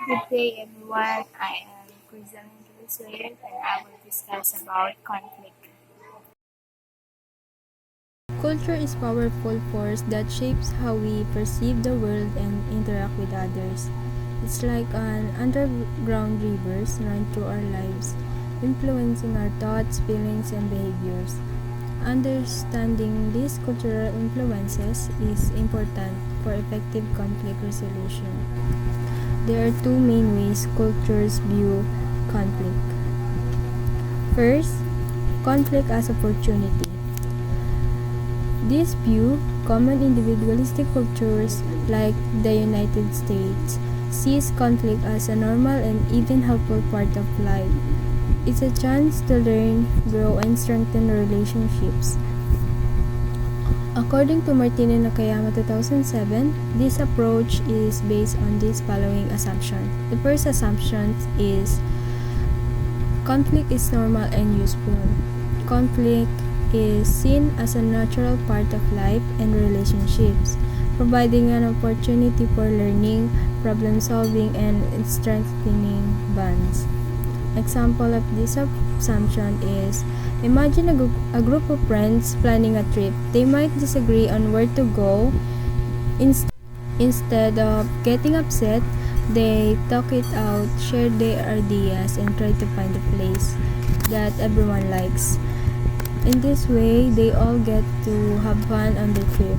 Good day, everyone. I am Crisalin Venezuela, and I will discuss about conflict. Culture is a powerful force that shapes how we perceive the world and interact with others. It's like an underground rivers run through our lives, influencing our thoughts, feelings, and behaviors. Understanding these cultural influences is important for effective conflict resolution. There are two main ways cultures view conflict. First, conflict as opportunity. This view, common individualistic cultures like the United States, sees conflict as a normal and even helpful part of life. It's a chance to learn, grow, and strengthen relationships. According to Martin and Nakayama 2007, this approach is based on this following assumption. The first assumption is conflict is normal and useful. Conflict is seen as a natural part of life and relationships, providing an opportunity for learning, problem solving, and strengthening bonds. Example of this assumption is imagine a group of friends planning a trip. They might disagree on where to go. Instead of getting upset, they talk it out, share their ideas, and try to find a place that everyone likes. In this way, they all get to have fun on the trip.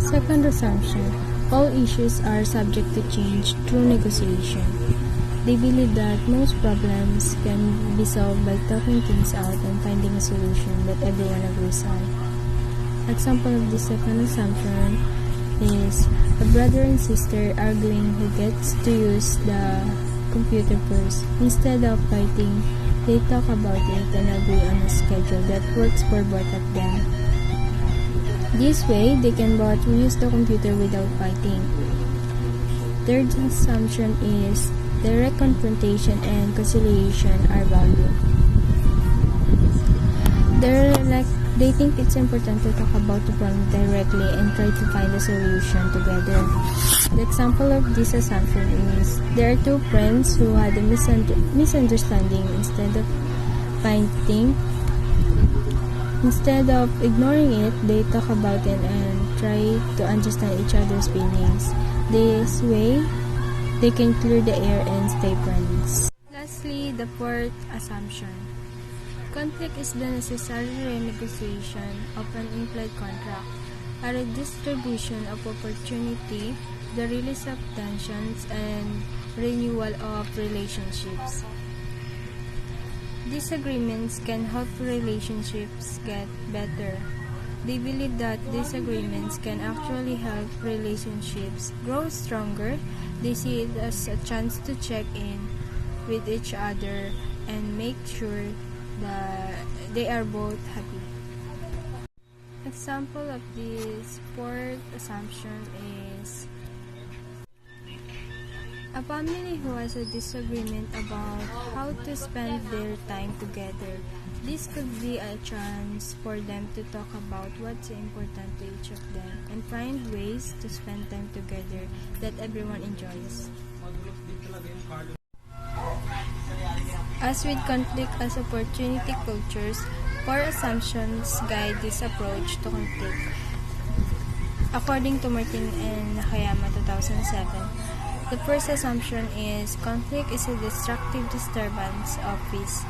Second assumption, all issues are subject to change through negotiation. They believe that most problems can be solved by talking things out and finding a solution that everyone agrees on. Example of the second assumption is a brother and sister arguing who gets to use the computer first. Instead of fighting, they talk about it and agree on a schedule that works for both of them. This way, they can both use the computer without fighting. Third assumption is direct confrontation and conciliation are valued. They think it's important to talk about the problem directly and try to find a solution together. The example of this assumption is there are two friends who had a misunderstanding. Instead of ignoring it, they talk about it and try to understand each other's feelings. This way, they can clear the air and stay friends. Lastly, the fourth assumption. Conflict is the necessary renegotiation of an implied contract, a redistribution of opportunity, the release of tensions, and renewal of relationships. These agreements can help relationships get better. They believe that these agreements can actually help relationships grow stronger. They see it as a chance to check in with each other and make sure that they are both happy. Example of this fourth assumption is a family who has a disagreement about how to spend their time together. This could be a chance for them to talk about what's important to each of them and find ways to spend time together that everyone enjoys. As with conflict as opportunity cultures, four assumptions guide this approach to conflict. According to Martin and Nakayama 2007, the first assumption is conflict is a destructive disturbance of peace.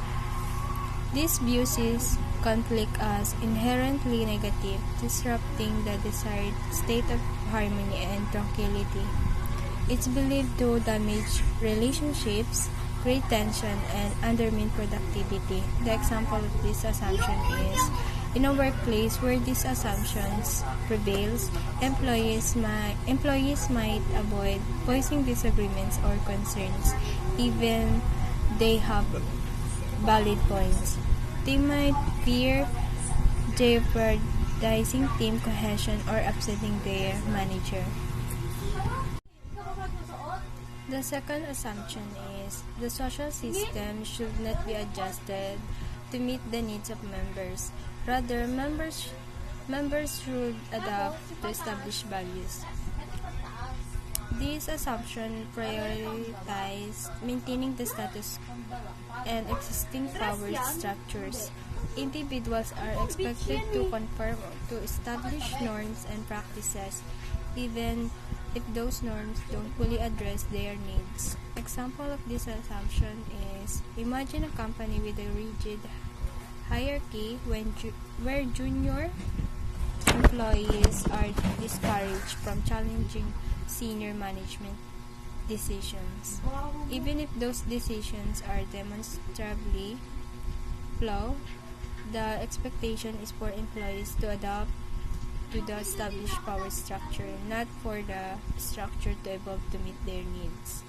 This view sees conflict as inherently negative, disrupting the desired state of harmony and tranquility. It's believed to damage relationships, create tension, and undermine productivity. The example of this assumption is in a workplace where these assumptions prevails, employees might avoid voicing disagreements or concerns, even they have valid points. They might fear jeopardizing team cohesion or upsetting their manager. The second assumption is the social system should not be adjusted to meet the needs of members. Rather, members should adapt to established values. This assumption prioritizes maintaining the status and existing power structures. Individuals are expected to conform to established norms and practices, even if those norms don't fully address their needs. Example of this assumption is, imagine a company with a rigid hierarchy where junior employees are discouraged from challenging senior management decisions. Even if those decisions are demonstrably flawed, the expectation is for employees to adapt to the established power structure, not for the structure to evolve to meet their needs.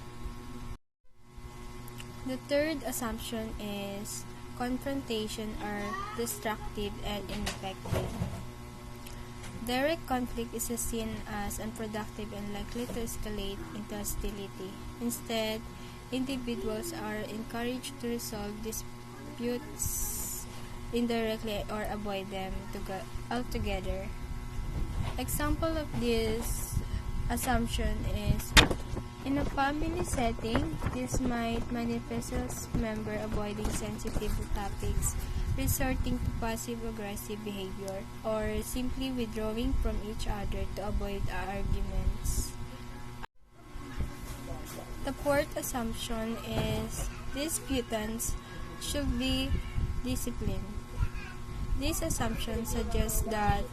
The third assumption is confrontation are destructive and ineffective. Direct conflict is seen as unproductive and likely to escalate into hostility. Instead, individuals are encouraged to resolve disputes indirectly or avoid them altogether. Example of this assumption is, in a family setting, this might manifest as member avoiding sensitive topics, resorting to passive-aggressive behavior, or simply withdrawing from each other to avoid arguments. The fourth assumption is disputants should be disciplined. This assumption suggests that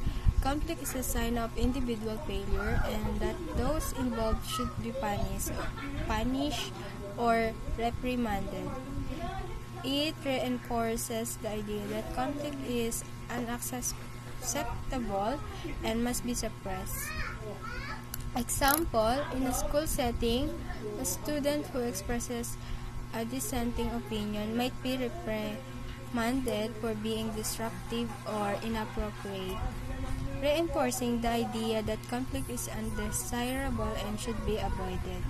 conflict is a sign of individual failure and that those involved should be punished or reprimanded. It reinforces the idea that conflict is unacceptable and must be suppressed. Example, in a school setting, a student who expresses a dissenting opinion might be reprimanded for being disruptive or inappropriate, reinforcing the idea that conflict is undesirable and should be avoided.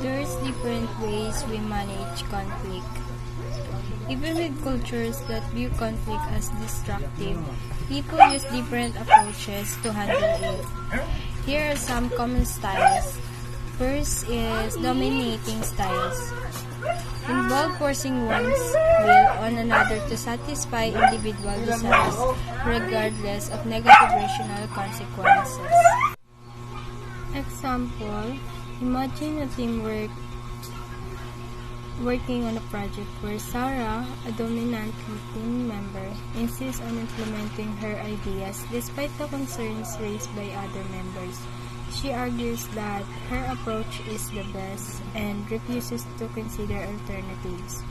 There's different ways we manage conflict. Even with cultures that view conflict as destructive, people use different approaches to handle it. Here are some common styles. First is dominating styles. Involve forcing one's will on another to satisfy individual desires, regardless of negative rational consequences. Example, imagine a teamwork working on a project where Sarah, a dominant team member, insists on implementing her ideas despite the concerns raised by other members. She argues that her approach is the best and refuses to consider alternatives.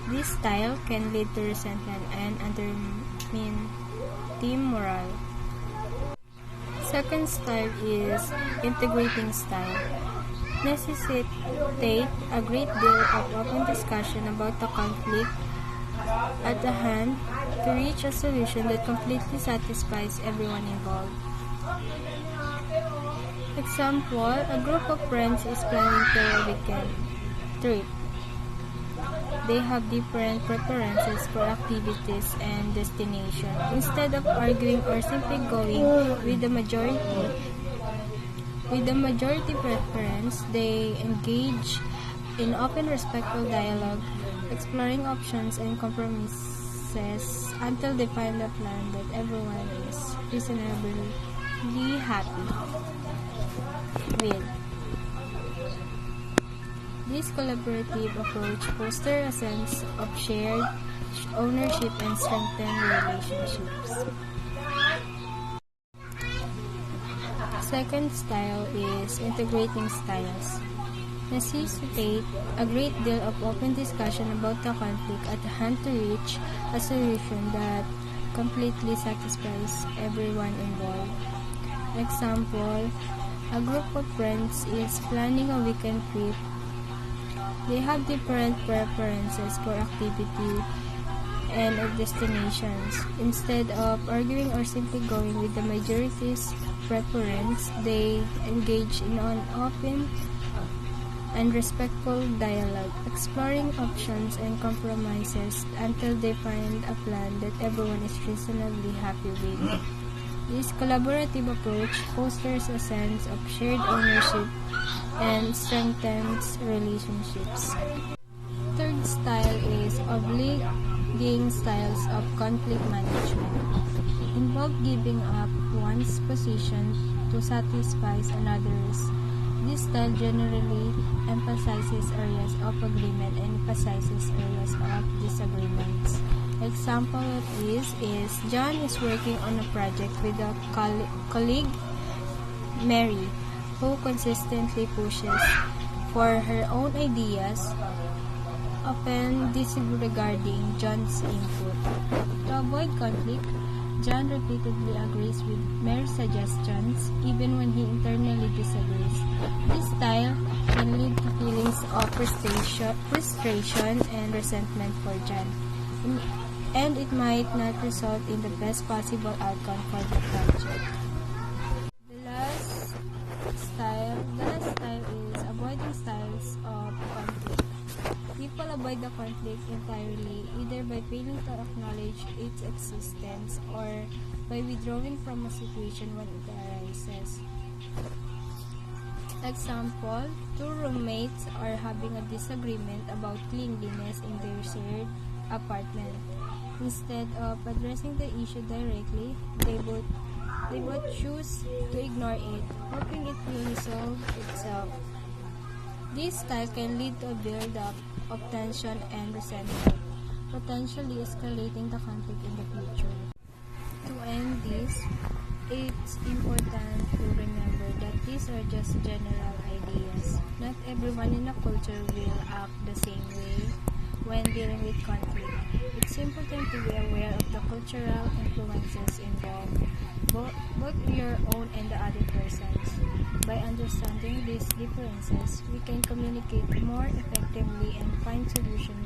This style can lead to resentment and undermine team morale. Second style is integrating style. Necessitate a great deal of open discussion about the conflict at the hand to reach a solution that completely satisfies everyone involved. Example, a group of friends is planning for a weekend trip. They have different preferences for activities and destinations. Instead of arguing or simply going with the majority preference, they engage in open, respectful dialogue, exploring options and compromises until they find a plan that everyone is reasonably happy with. This collaborative approach fosters a sense of shared ownership and strengthens relationships. Second style is integrating styles. Necessitate a great deal of open discussion about the conflict at hand to reach a solution that completely satisfies everyone involved. Example, a group of friends is planning a weekend trip. They have different preferences for activity and destinations. Instead of arguing or simply going with the majority's preference, they engage in an open and respectful dialogue, exploring options and compromises until they find a plan that everyone is reasonably happy with. This collaborative approach fosters a sense of shared ownership and strengthens relationships. Third style is obliging styles of conflict management. Involve giving up one's position to satisfy another's. This style generally emphasizes areas of agreement and emphasizes areas of disagreements. Example of this is John is working on a project with a colleague, Mary, who consistently pushes for her own ideas, often disregarding John's input. To avoid conflict, John repeatedly agrees with Mary's suggestions even when he internally disagrees. This style can lead to feelings of frustration and resentment for John, and it might not result in the best possible outcome for the project. The last style is avoiding styles of conflict. People avoid the conflict entirely, either by failing to acknowledge its existence or by withdrawing from a situation when it arises. Example, two roommates are having a disagreement about cleanliness in their shared apartment. Instead of addressing the issue directly, they both choose to ignore it, hoping it will resolve itself. This style can lead to a build-up of tension and resentment, potentially escalating the conflict in the future. To end this, it's important to remember that these are just general ideas. Not everyone in a culture will act the same way when dealing with conflict. It's important to be aware of the cultural influences involved, both your own and the other person's. By understanding these differences, we can communicate more effectively and find solutions